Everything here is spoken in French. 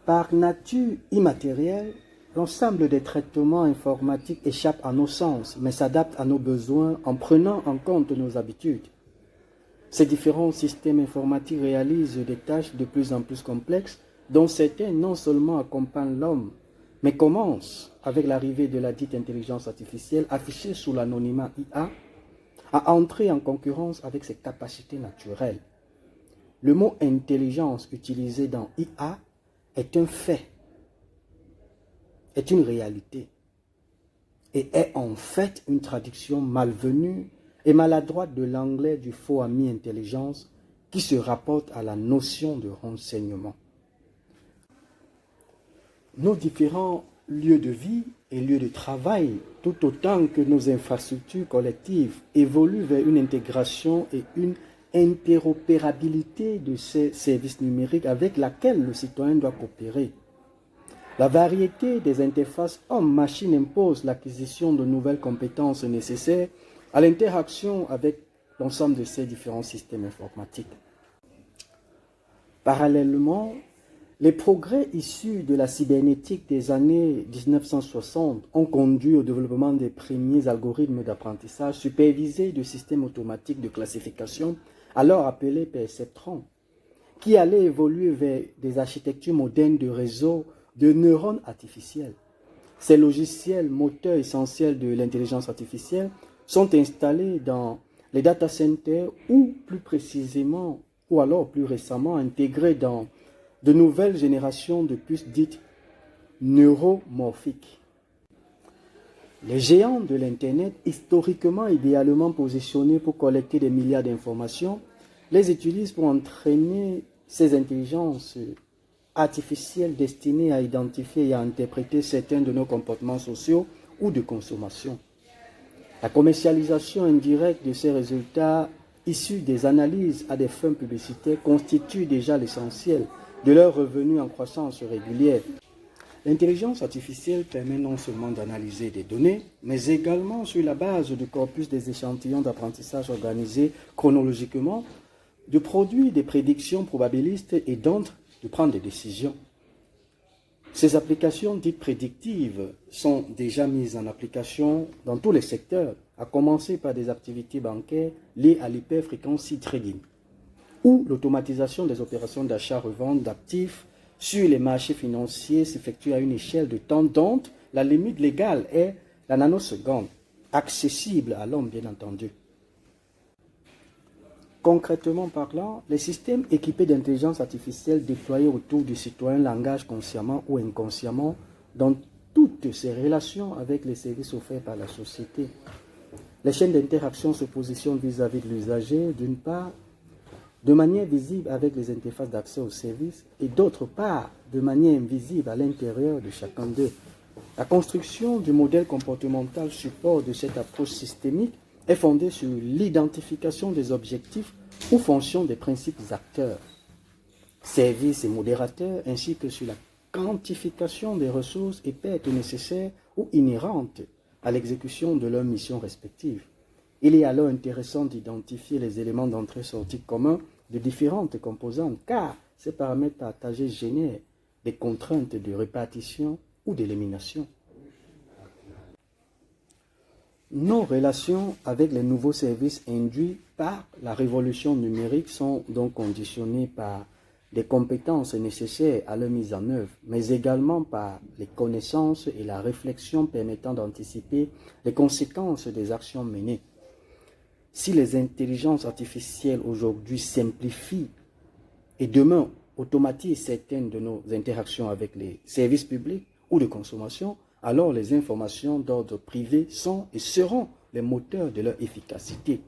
Par nature immatérielle, l'ensemble des traitements informatiques échappe à nos sens, mais s'adapte à nos besoins en prenant en compte nos habitudes. Ces différents systèmes informatiques réalisent des tâches de plus en plus complexes, dont certains non seulement accompagnent l'homme, mais commencent, avec l'arrivée de la dite intelligence artificielle, affichée sous l'anonymat IA, à entrer en concurrence avec ses capacités naturelles. Le mot intelligence utilisé dans IA est un fait, est une réalité, et est en fait une traduction malvenue et maladroite de l'anglais du faux ami intelligence qui se rapporte à la notion de renseignement. Nos différents lieux de vie et lieux de travail, tout autant que nos infrastructures collectives, évoluent vers une intégration et une interopérabilité de ces services numériques avec laquelle le citoyen doit coopérer. La variété des interfaces homme-machine impose l'acquisition de nouvelles compétences nécessaires à l'interaction avec l'ensemble de ces différents systèmes informatiques. Parallèlement, les progrès issus de la cybernétique des années 1960 ont conduit au développement des premiers algorithmes d'apprentissage supervisés de systèmes automatiques de classification, alors appelés perceptrons, qui allaient évoluer vers des architectures modernes de réseaux de neurones artificiels. Ces logiciels, moteurs essentiels de l'intelligence artificielle, sont installés dans les data centers ou plus précisément, ou alors plus récemment, intégrés dans de nouvelles générations de puces dites neuromorphiques. Les géants de l'Internet, historiquement idéalement positionnés pour collecter des milliards d'informations, les utilisent pour entraîner ces intelligences artificielles destinées à identifier et à interpréter certains de nos comportements sociaux ou de consommation. La commercialisation indirecte de ces résultats issus des analyses à des fins publicitaires constitue déjà l'essentiel de leurs revenus en croissance régulière. L'intelligence artificielle permet non seulement d'analyser des données, mais également sur la base du corpus des échantillons d'apprentissage organisés chronologiquement, de produire des prédictions probabilistes et donc de prendre des décisions. Ces applications dites prédictives sont déjà mises en application dans tous les secteurs, à commencer par des activités bancaires liées à l'hyperfrequency trading, où l'automatisation des opérations d'achat-revente d'actifs sur les marchés financiers s'effectue à une échelle de temps dont la limite légale est la nanoseconde, accessible à l'homme bien entendu. Concrètement parlant, les systèmes équipés d'intelligence artificielle déployés autour du citoyen l'engagent consciemment ou inconsciemment dans toutes ses relations avec les services offerts par la société. Les chaînes d'interaction se positionnent vis-à-vis de l'usager, d'une part, de manière visible avec les interfaces d'accès aux services et d'autre part, de manière invisible à l'intérieur de chacun d'eux. La construction du modèle comportemental support de cette approche systémique est fondée sur l'identification des objectifs ou fonctions des principes acteurs, services et modérateurs, ainsi que sur la quantification des ressources et pertes nécessaires ou inhérentes à l'exécution de leurs missions respectives. Il est alors intéressant d'identifier les éléments d'entrée-sortie communs de différentes composantes, car ces paramètres partagés génèrent des contraintes de répartition ou d'élimination. Nos relations avec les nouveaux services induits par la révolution numérique sont donc conditionnées par des compétences nécessaires à leur mise en œuvre, mais également par les connaissances et la réflexion permettant d'anticiper les conséquences des actions menées. Si les intelligences artificielles aujourd'hui simplifient et demain automatisent certaines de nos interactions avec les services publics ou de consommation, alors les informations d'ordre privé sont et seront les moteurs de leur efficacité.